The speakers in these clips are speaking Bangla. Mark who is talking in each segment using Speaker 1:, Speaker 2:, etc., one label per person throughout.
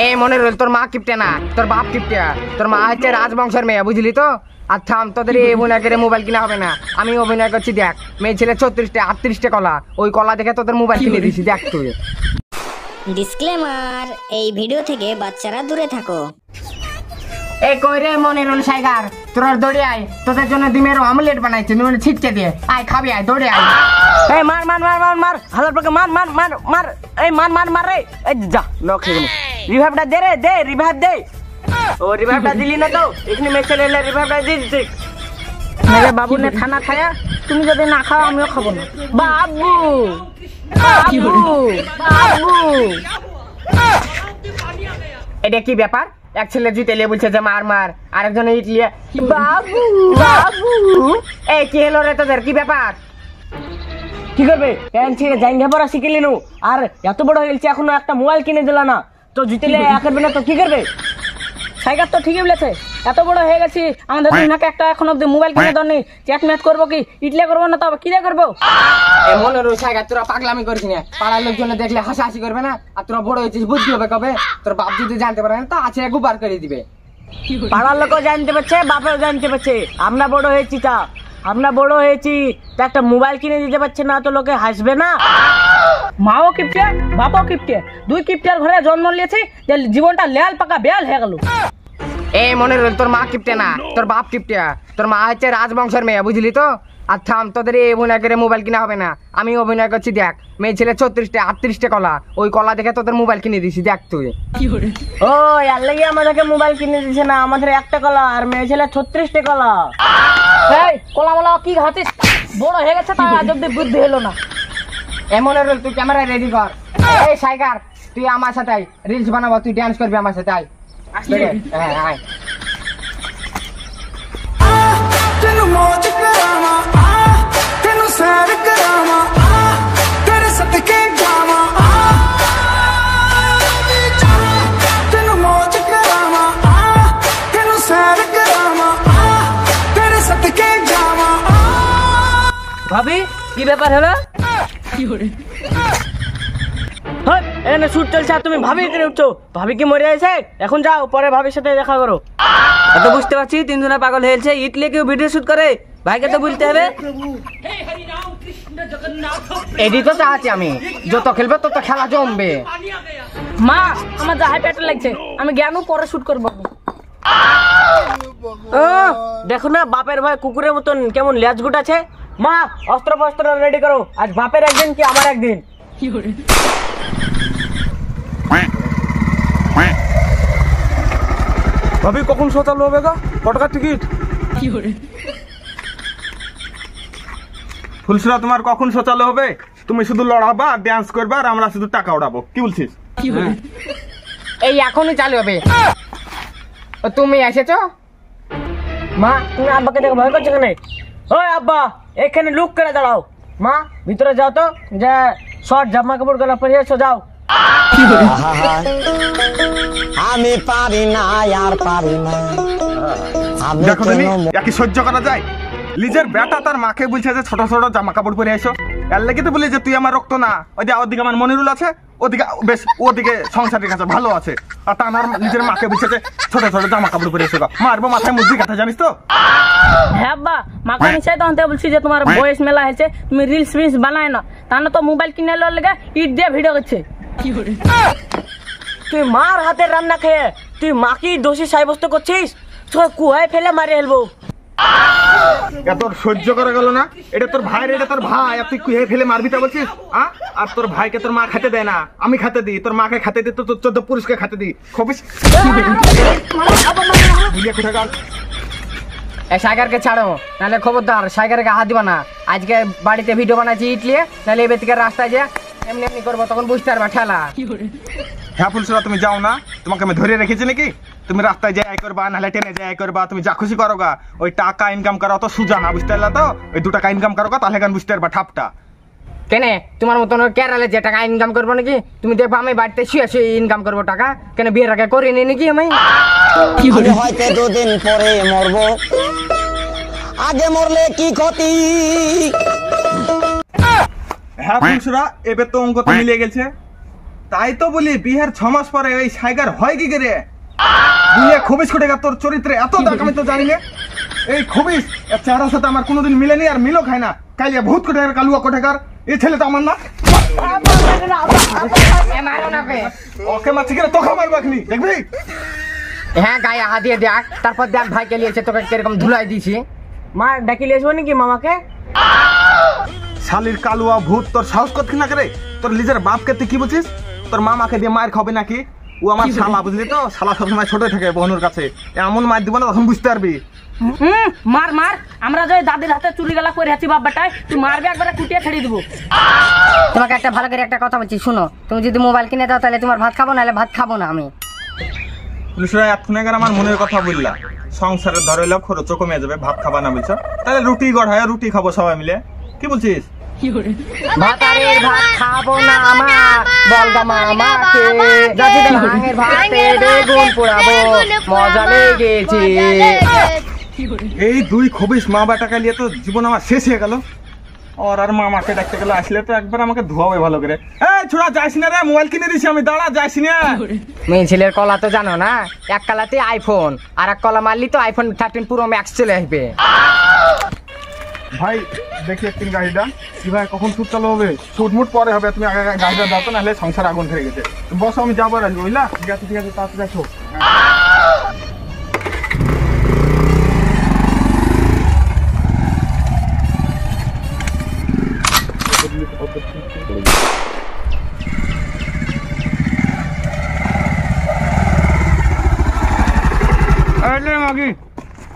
Speaker 1: এই মনে রইল, তোর মা কিপটে না, তোর বাপ কিপটে। তোর মা হচ্ছে রাজবংশের মেয়ে, বুঝলি তো? আর থাম, তোদের এই অভিনয় করে মোবাইল কিনা হবে না। আমি অভিনয় করছি, দেখ। মেয়ে ছেলে 36টা 38টা কলা, ওই কলা দেখে তোদের মোবাইল কিনে দিছি, দেখ তুই।
Speaker 2: ডিসক্লেমার, এই ভিডিও থেকে বাচ্চারা দূরে থাকো।
Speaker 1: এই কই রে মনিরুল সাইগার, তোরা দৌড়ে আয়, তোদের জন্য ডিমের অমলেট বানাইছি, ডিমের ছিটকে দিয়ে আয়, খাবি আয়, দৌড়ে আয়।
Speaker 3: এই মার মার মার মার মার হাজার টাকা মার মার মার মার, এই মার মার মার রে, এই যা লক খেয়ে রিভাইভটা দে রে, দে রিভাইভ দে। ও রিভাইভটা দিলি না তো, এখানে মেসেজ এলে রিভাইভটা দিয়ে দিতে। মেরে বাবু নে থানা খায়া, তুমি যদি না খাও আমিও খাবো না। বাবু বাবু বাবু,
Speaker 1: এটা কি ব্যাপার? এক ছেলে জুতে লিয়ে বলছে যে মার মার, আরেকজন ইট লিয়ে বাবু বাবু। এই কি হলো রে তোদের, কি ব্যাপার?
Speaker 3: কি করবে? প্যান্ট ছিঁড়ে জাইঙ্গা পড়া শিখিলি নু, আর এত বড় হয়ে গেছে এখনো একটা মোবাইল কিনে দিল না, তো জুতে লিয়ে করবে না তো কি করবে? সাইকার তো ঠিকই বলেছে, এত বড় হয়ে গেছি আমাদের দুজনকে একটা এখন অব্দি মোবাইল কিনে দরনি। চ্যাট ম্যাট করবো কি, ইটলে করবো না, তবে কি দিয়ে করবো?
Speaker 1: মনে রো সাইগার, তোরা পাগলামি করছিস না, পাড়ার লোকজন দেখলে হাসাহাসি করবে না? আর তোরা বড় হয়েছিস, বুদ্ধি হবে কবে? তোর বাপ যদি জানতে পারে না, তা আছে গুবার করে দিবে।
Speaker 3: পাড়ার লোকও জানতে পারছে, বাপেও জানতে পারছে আমরা বড় হয়েছি, তা আমরা বড় হয়েছি, তা একটা মোবাইল কিনে দিতে পারছে না, তো লোকে হাসবে না? মাও কিপটে বাপও কিপটে, দুই কিপটের ঘরে জন্ম নিয়েছে, যে জীবনটা লেয়াল পাকা বেয়াল হয়ে গেল।
Speaker 1: এই মনে রইল, তোর মা কিপটে না, তোর বাপ কিপটে। তোর মা হচ্ছে রাজবংশের মেয়ে, বুঝলি তো? আর থাম, তোদের এই অভিনয় করে মোবাইল কিনা হবে না। আমি অভিনয় করছি, দেখ। মেয়ে ছেলে 36টা 38টা কলা, ওই কলা দেখে তোদের মোবাইল কিনে দিছি, দেখ তুই।
Speaker 3: ও আর লেগে আমাদেরকে মোবাইল কিনে দিছে না, আমাদের একটা কলা, আর মেয়ে ছেলে 36টা কলা। এই কলা বলা কি খাতিস? বড় হয়ে গেছে তা আজ অব্দি বুদ্ধি হলো না।
Speaker 1: এমন রইল, তুই ক্যামেরা রেডি কর। এই সাইগার, তুই আমার সাথে আয়, রিলস বানাবো, তুই ডান্স করবি আমার সাথে, আয়। হ্যাঁ আয়।
Speaker 3: ভাবি কি ব্যাপার হলো? এখানে শুট চলছে আর তুমি ভাবি কিনে উঠছো? ভাবি কি মরে আছে? এখন যাও, পরে ভাবির সাথে দেখা করো। তো বুঝতে পারছি তিনজনে পাগল হয়েছে, ইটলে কেউ ভিডিও শুট করে, ভাইকে তো বলতে হবে।
Speaker 1: এডি তো চাচ্ছি আমি, যত খেলবে তত খেলা জমবে।
Speaker 3: মা আমার জাহাজ পেটে লাগছে, আমি জ্ঞানও পরে শুট করবো। দেখো না বাপের ভাই কুকুরের মতন কেমন লেজ গুটাছে। মা অস্ত্র ফস্ত্র রেডি করো, আজ বাপের একদিন কি আমার একদিন।
Speaker 4: ভাবি কখন শো চালু হবে গা? কটাকার টিকিট? ফুলসুরা তোমার কখন শো চালু হবে? তুমি শুধু লড়াবা, ডান্স করবা, আর আমরা শুধু টাকা উড়াবো, কি বলছিস?
Speaker 1: এই এখনই চালু হবে। তুমি এসেছো?
Speaker 3: মা তুমি আব্বাকে দেখে ভয় করছো কেন? ওই আব্বা এখানে লুক করে দাঁড়াও। মা ভিতরে যাও তো, যে শর্ট জামা কাপড় গলা পরে এসো, যাও।
Speaker 5: আমি পারি না আর পারি না।
Speaker 4: দেখো তুমি একই সহ্য করা যায়? নিজের বেটা তার মাকে বলছে যে ছোট ছোট জামা কাপড় পরে এসো, এর লেগে তো বলি যে তুই আমার রক্ত না। ওদিকে আমার মনিরুল আছে, ওদিকে বেশ ওদিকে সংসারের কাছে ভালো আছে, আর তা আমার নিজের মাকে বলছে যে ছোট ছোট জামা কাপড় পরে এসো। মারবো মাথায় মুদ্রি কথা, জানিস তো?
Speaker 3: হ্যাঁ আব্বা, মাকে নিশ্চয় তখন বলছি যে তোমার বয়স মেলা হয়েছে, তুমি রিলস ফিলস বানায় না, তা না তো মোবাইল কিনে লো লেগে ইট দিয়ে ভিডিও করছে। তুই মার হাতের রান্না খেয়ে তুই মাকে দোষী সাব্যস্ত করছিস, কুয়ায় ফেলে মারে ফেলবো।
Speaker 4: এত সহ্য করা গেল না? এটা তোর ভাই, এটা তোর ভাই, আর তুই কুয়ে ফেলে মারবি তা বলছিস? আর তোর ভাইকে তোর মা খেতে দেয় না, আমি খেতে দিই। তোর মাকে খেতে দিই, তোর 14 পুরুষকে খেতে দিই। খবিস
Speaker 1: সাইগারকে ছাড়ো, নাহলে খবরদার সাইগারকে হাত দিবা না। আজকে বাড়িতে ভিডিও বানাচ্ছি ইটলিয়ে, নাহলে এবার থেকে রাস্তায় যে এমনি এমনি করবো, তখন বুঝতে পারবা ঠেলা।
Speaker 4: হ্যাঁ ফুলসুরা, তুমি যাও না? তোমাকে আমি ধরে রেখেছি নাকি? তুমি রাস্তায় যাই করবা, নাহলে ট্রেনে যাই করবা, তুমি যা খুশি করো গা। ওই টাকা ইনকাম করা অত সুজা না, বুঝতে পারলা তো? ওই 2 টাকা ইনকাম করো গা, তাহলে কেন বুঝতে পারবা ঠাপটা।
Speaker 1: কেন তোমার মতন কেরালে যে টাকা ইনকাম করবো নাকি? তুমি দেখবো আমি বাড়িতে শুয়ে শুয়ে ইনকাম করবো টাকা। কেন বিয়ের আগে করিনি নাকি আমি?
Speaker 5: হয়তো 2 দিন পরে মরবো, আগে মরলে কি ক্ষতি?
Speaker 4: হ্যাঁ ফুলসুরা, এবার তো অঙ্ক তো মিলে গেছে। তাই তো বলি বিয়ের 6 মাস পরে এই সাইগার হয় কি করে? বিয়ে খবিস কোটেকার, তোর চরিত্রে এত দাগ আমি তো জানি না। এই খবিস এর চেহারার সাথে আমার কোনোদিন মিলেনি, আর মিলও খায় না। কালিয়া ভূত কোটেকার, কালুয়া কোটেকার, এই ছেলে তো আমার না।
Speaker 1: মারো না বে।
Speaker 4: ওকে মারছি কিনা তোকে মারবো এখনি, দেখবি?
Speaker 1: হ্যাঁ গায়ে হাত দিয়ে দেখ, তারপর দেখ ভাই কে লিয়েছে তোকে কিরকম ধুলাই দিছি।
Speaker 3: মা ডাকি লিয়েছো নাকি মামাকে?
Speaker 4: শালির কালুয়া ভূত, তোর সাহস করছিস না করে? তোর নিজের বাপকে তুই কি বলছিস? তোর মামাকে দিয়ে মায়ের খাবে নাকি? ও আমার শালা, বুঝলি তো? শালা সবসময় ছোট থাকে বোনের কাছে, এমন মার দিব না তখন বুঝতে পারবি।
Speaker 3: মার মার, আমরা যে দাদির হাতে চুরি গেলা করে আছি বাপ বেটায়, তুই মারবে একবারে কুটিয়ে ছেড়ে দিব।
Speaker 2: তোমাকে একটা ভালো করে একটা কথা বলছি, শুনো। তুমি যদি মোবাইল কিনে দাও তাহলে তোমার ভাত খাবো, নাহলে ভাত খাবো না আমি।
Speaker 4: পুলিশরা এখন আগে আমার মনের কথা বললা, সংসারের ধরে খরচ কমে যাবে, ভাত খাবা না বলছো, তাহলে রুটি গড়ায় রুটি খাবো সবাই মিলে, কি বলছিস?
Speaker 1: ভাতারের ভাত খাবো না মা, বলগা মামাকে জাতিদের ভাঙের ভাতে বেগুন পোড়াবো, মজা লেগেছে।
Speaker 4: এই দুই খবিস মা বেটাকে নিয়ে তো জীবন আমার শেষ হয়ে গেল। আর মামাকে ডাকতে গেলে আসলে তো একবার আমাকে ধোয়াবে ভালো করে। এই ছোড়া যাইস না রে, মোবাইল কিনে দিছি আমি, দাঁড়া যাইস না।
Speaker 1: মেয়ে ছেলের কলা তো জানো না, এক কালাতে আইফোন, আর এক কলা মারলি তো আইফোন 13 প্রো ম্যাক্স চলে আসবে।
Speaker 4: ভাই দেখি একদিন গাড়িটা কি ভাই কখন শুট চালু হবে? শুটমুট পরে হবে, তুমি আগে গাড়িটা দাও তো, নাহলে সংসার আগুন ধরে গেছে। বসো আমি যাবো আর আসবো, বুঝলা? ঠিক আছে ঠিক আছে, তাড়াতাড়ি আসো।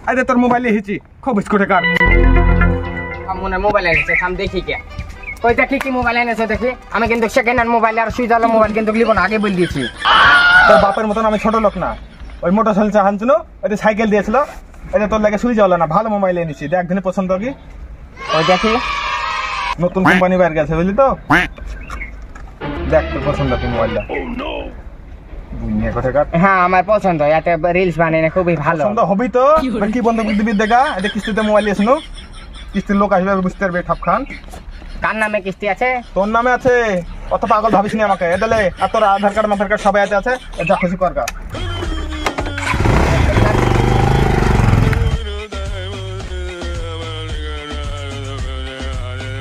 Speaker 4: আরে তোর মোবাইল এসেছি, খুব বিস্কুটে কার
Speaker 1: মনে মোবাইল এনেছে, আমি দেখি কে কই দেখি কি মোবাইল এনেছে দেখি। আমি কিন্তু সেকেন্ড হ্যান্ড মোবাইল আর সুইচ আলো মোবাইল কিন্তু লিব না, আগে বলে দিয়েছি।
Speaker 4: তোর বাপের মতন আমি ছোট লোক না। ওই মোটর সাইকেল চাহানছিল, ওই সাইকেল দিয়েছিল, এটা তোর লাগে সুইচ হলো না, ভালো মোবাইল এনেছি, দেখ দিনে পছন্দ কি।
Speaker 1: ওই দেখি
Speaker 4: নতুন কোম্পানি বের গেছে, বুঝলি তো? দেখ তোর পছন্দ কি মোবাইলটা।
Speaker 1: হ্যাঁ আমার পছন্দ, এতে রিলস বানিয়ে না খুবই ভালো।
Speaker 4: পছন্দ হবি তো, কি বন্ধ দিবি দেখা। এটা কিস্তিতে মোবাইল এসনো, কিস্তির লোক আসবে বুঝতে পারবে ঠাপ খান।
Speaker 1: কার নামে কিস্তি আছে?
Speaker 4: তোর নামে আছে, অত পাগল ভাবিস নি আমাকে। এ দিলে আর তোর আধার কার্ড মাধার কার্ড সবাই আছে, যা খুশি কর।